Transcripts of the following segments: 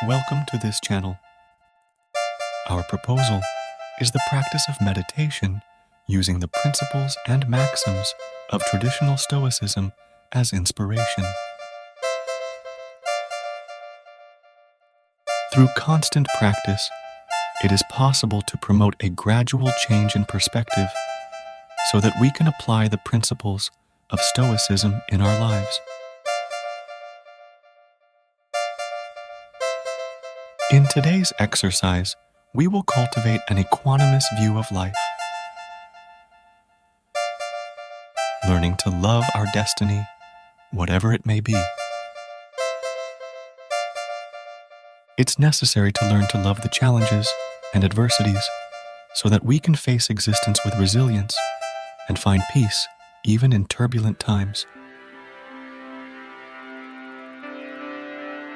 Welcome to this channel. Our proposal is the practice of meditation using the principles and maxims of traditional Stoicism as inspiration. Through constant practice, it is possible to promote a gradual change in perspective so that we can apply the principles of Stoicism in our lives. In today's exercise, we will cultivate an equanimous view of life, learning to love our destiny, whatever it may be. It's necessary to learn to love the challenges and adversities so that we can face existence with resilience and find peace even in turbulent times.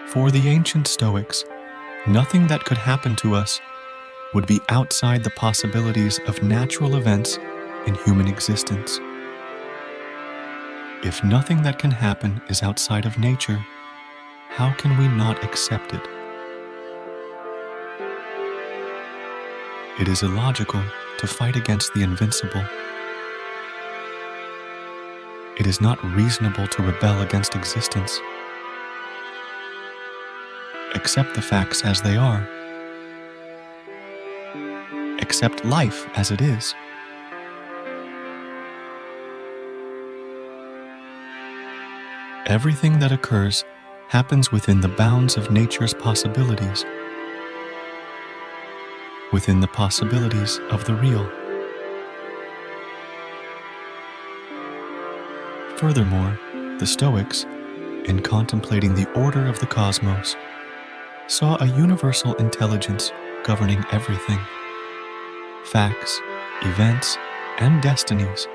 For the ancient Stoics, nothing that could happen to us would be outside the possibilities of natural events in human existence. If nothing that can happen is outside of nature, how can we not accept it? It is illogical to fight against the invincible. It is not reasonable to rebel against existence. Accept the facts as they are. Accept life as it is. Everything that occurs happens within the bounds of nature's possibilities, within the possibilities of the real. Furthermore, the Stoics, in contemplating the order of the cosmos, saw a universal intelligence governing everything. Facts, events, and destinies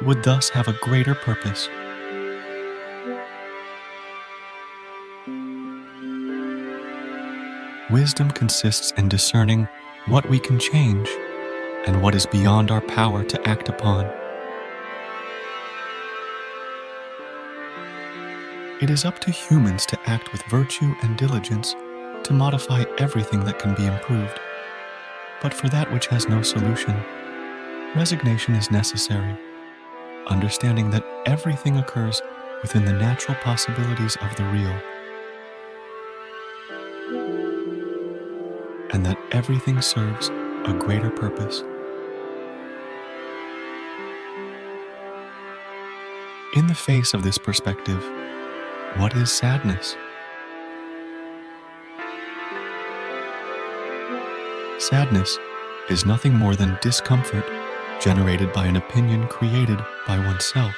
would thus have a greater purpose. Wisdom consists in discerning what we can change and what is beyond our power to act upon. It is up to humans to act with virtue and diligence to modify everything that can be improved. But for that which has no solution, resignation is necessary, understanding that everything occurs within the natural possibilities of the real, and that everything serves a greater purpose. In the face of this perspective, what is sadness? Sadness is nothing more than discomfort generated by an opinion created by oneself.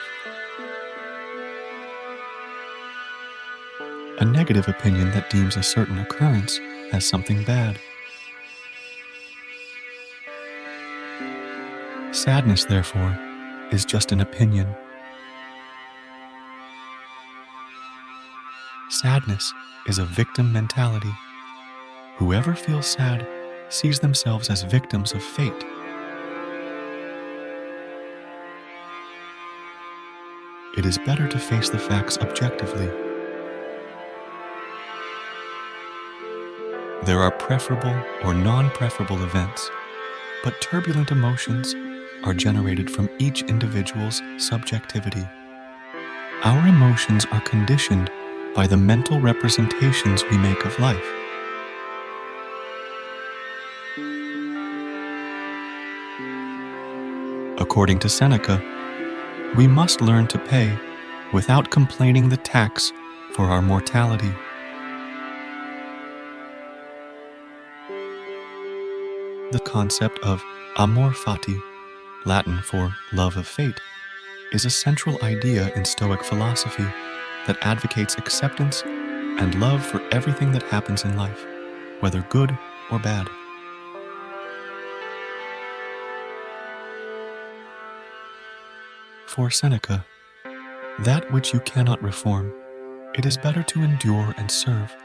A negative opinion that deems a certain occurrence as something bad. Sadness, therefore, is just an opinion. Sadness is a victim mentality. Whoever feels sad sees themselves as victims of fate. It is better to face the facts objectively. There are preferable or non-preferable events, but turbulent emotions are generated from each individual's subjectivity. Our emotions are conditioned by the mental representations we make of life. According to Seneca, we must learn to pay without complaining the tax for our mortality. The concept of amor fati, Latin for love of fate, is a central idea in Stoic philosophy that advocates acceptance and love for everything that happens in life, whether good or bad. For Seneca, that which you cannot reform, it is better to endure and serve,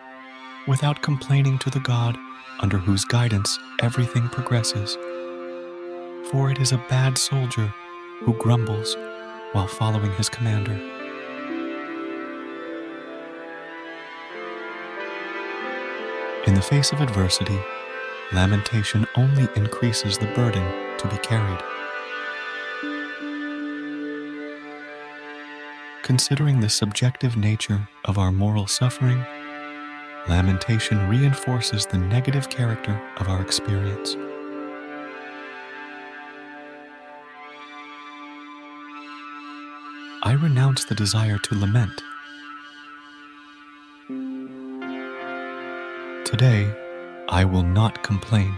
without complaining to the God under whose guidance everything progresses. For it is a bad soldier who grumbles while following his commander. In the face of adversity, lamentation only increases the burden to be carried. Considering the subjective nature of our moral suffering, lamentation reinforces the negative character of our experience. I renounce the desire to lament. Today, I will not complain.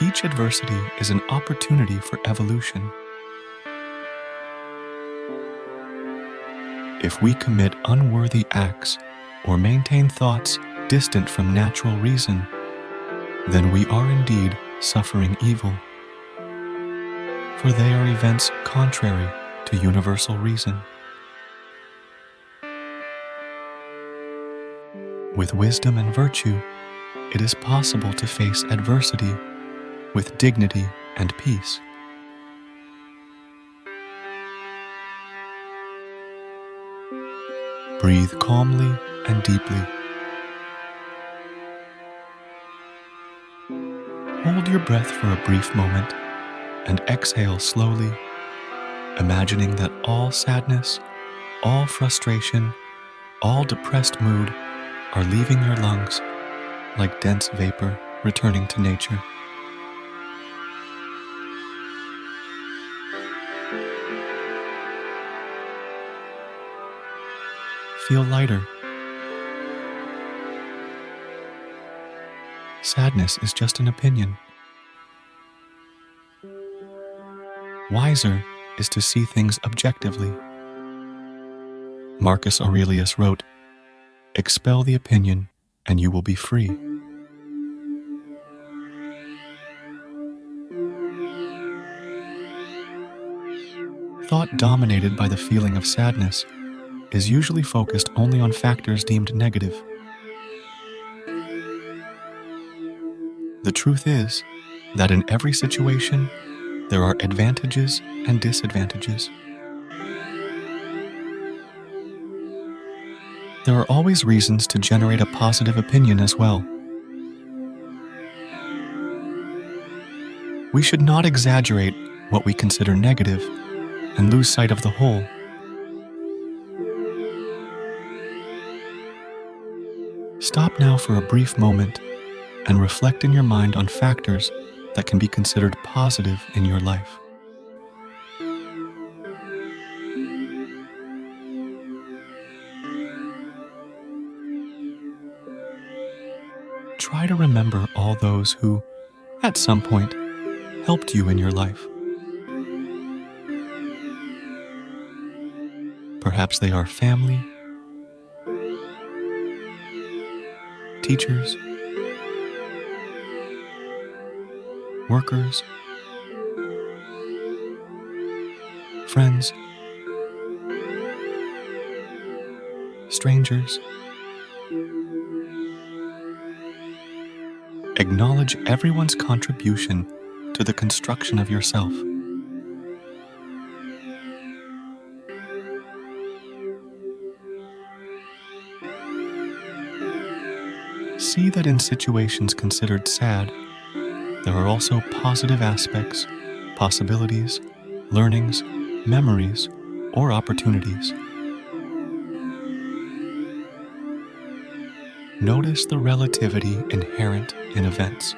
Each adversity is an opportunity for evolution. If we commit unworthy acts or maintain thoughts distant from natural reason, then we are indeed suffering evil, for they are events contrary to universal reason. With wisdom and virtue, it is possible to face adversity with dignity and peace. Breathe calmly and deeply. Hold your breath for a brief moment and exhale slowly, imagining that all sadness, all frustration, all depressed mood are leaving your lungs like dense vapor returning to nature. Feel lighter. Sadness is just an opinion. Wiser is to see things objectively. Marcus Aurelius wrote, "Expel the opinion, and you will be free." Thought dominated by the feeling of sadness is usually focused only on factors deemed negative. The truth is that in every situation, there are advantages and disadvantages. There are always reasons to generate a positive opinion as well. We should not exaggerate what we consider negative and lose sight of the whole. Stop now for a brief moment and reflect in your mind on factors that can be considered positive in your life. Try to remember all those who, at some point, helped you in your life. Perhaps they are family, teachers, workers, friends, strangers. Acknowledge everyone's contribution to the construction of yourself. See that in situations considered sad, there are also positive aspects, possibilities, learnings, memories, or opportunities. Notice the relativity inherent in events.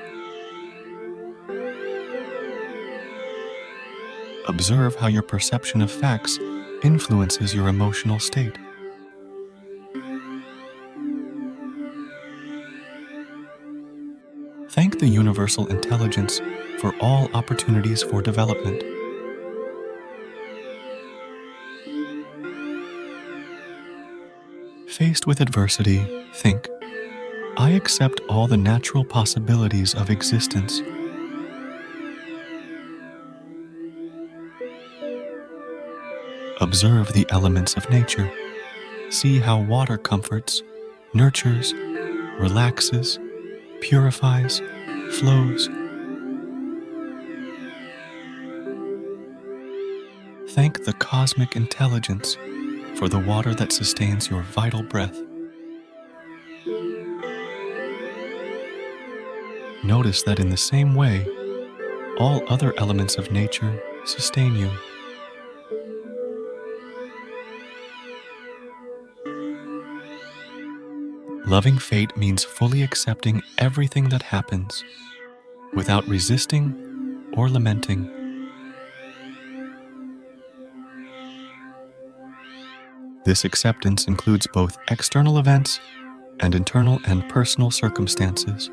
Observe how your perception of facts influences your emotional state. Thank the universal intelligence for all opportunities for development. Faced with adversity, think, I accept all the natural possibilities of existence. Observe the elements of nature. See how water comforts, nurtures, relaxes, purifies, flows. Thank the cosmic intelligence for the water that sustains your vital breath. Notice that in the same way, all other elements of nature sustain you. Loving fate means fully accepting everything that happens, without resisting or lamenting. This acceptance includes both external events and internal and personal circumstances.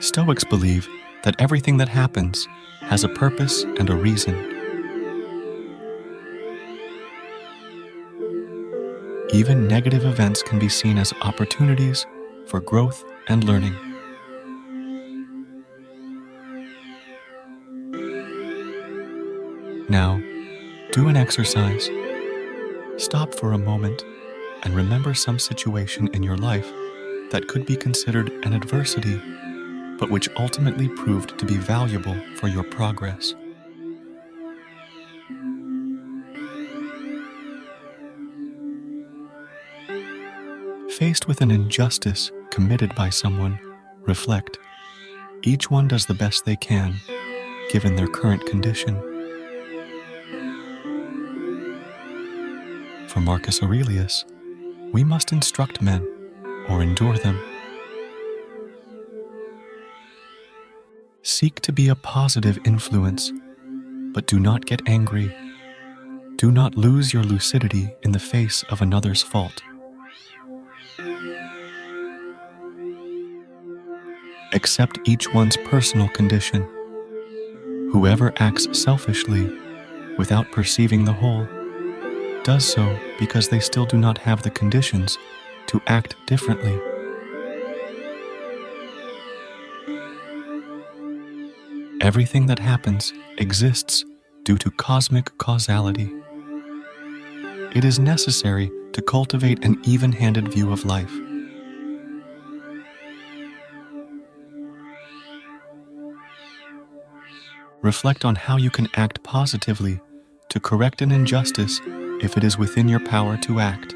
Stoics believe that everything that happens has a purpose and a reason. Even negative events can be seen as opportunities for growth and learning. Now, do an exercise. Stop for a moment and remember some situation in your life that could be considered an adversity, but which ultimately proved to be valuable for your progress. Faced with an injustice committed by someone, reflect. Each one does the best they can, given their current condition. For Marcus Aurelius, we must instruct men or endure them. Seek to be a positive influence, but do not get angry. Do not lose your lucidity in the face of another's fault. Accept each one's personal condition. Whoever acts selfishly, without perceiving the whole, does so because they still do not have the conditions to act differently. Everything that happens exists due to cosmic causality. It is necessary to cultivate an even-handed view of life. Reflect on how you can act positively to correct an injustice if it is within your power to act.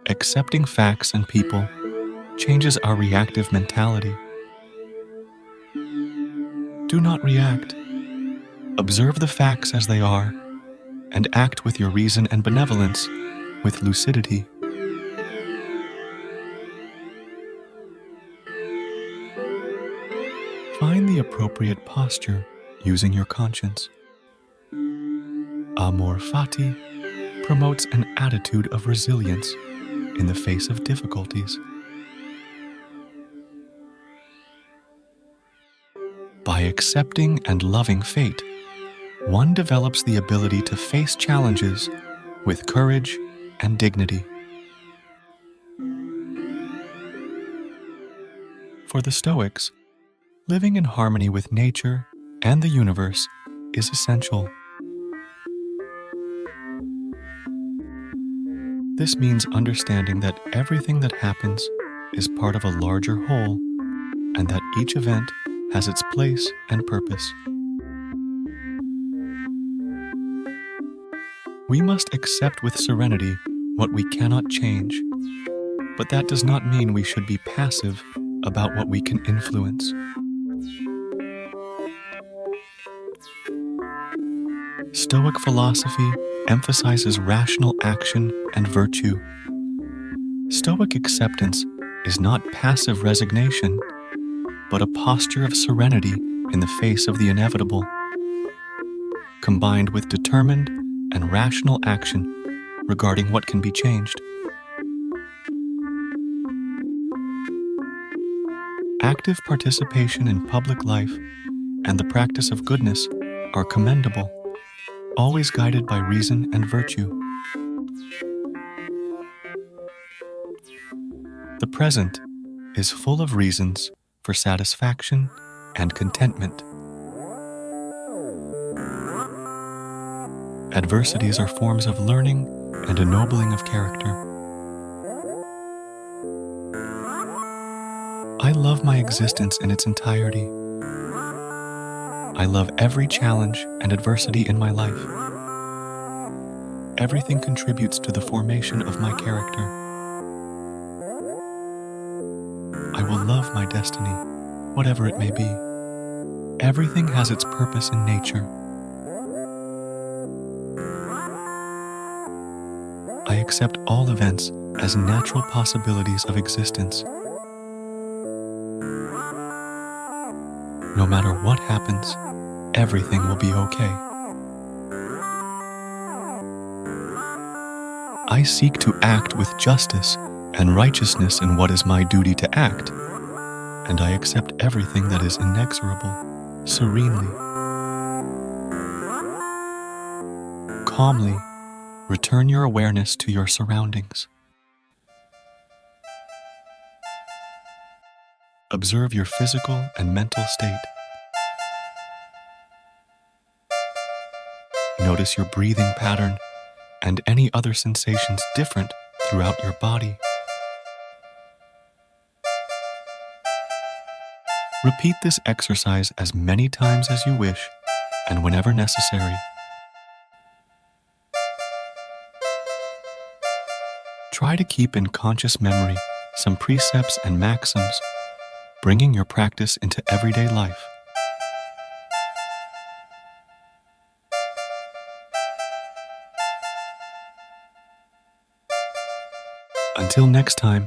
Accepting facts and people changes our reactive mentality. Do not react. Observe the facts as they are and act with your reason and benevolence with lucidity. Find the appropriate posture using your conscience. Amor fati promotes an attitude of resilience in the face of difficulties. By accepting and loving fate, one develops the ability to face challenges with courage and dignity. For the Stoics, living in harmony with nature and the universe is essential. This means understanding that everything that happens is part of a larger whole, and that each event has its place and purpose. We must accept with serenity what we cannot change, but that does not mean we should be passive about what we can influence. Stoic philosophy emphasizes rational action and virtue. Stoic acceptance is not passive resignation, but a posture of serenity in the face of the inevitable, combined with determined and rational action regarding what can be changed. Active participation in public life and the practice of goodness are commendable, always guided by reason and virtue. The present is full of reasons for satisfaction and contentment. Adversities are forms of learning and ennobling of character. I love my existence in its entirety, I love every challenge and adversity in my life. Everything contributes to the formation of my character. I will love my destiny, whatever it may be. Everything has its purpose in nature. I accept all events as natural possibilities of existence. No matter what happens, everything will be okay. I seek to act with justice and righteousness in what is my duty to act, and I accept everything that is inexorable, serenely. Calmly, return your awareness to your surroundings. Observe your physical and mental state. Notice your breathing pattern and any other sensations different throughout your body. Repeat this exercise as many times as you wish and whenever necessary. Try to keep in conscious memory some precepts and maxims, bringing your practice into everyday life. Until next time,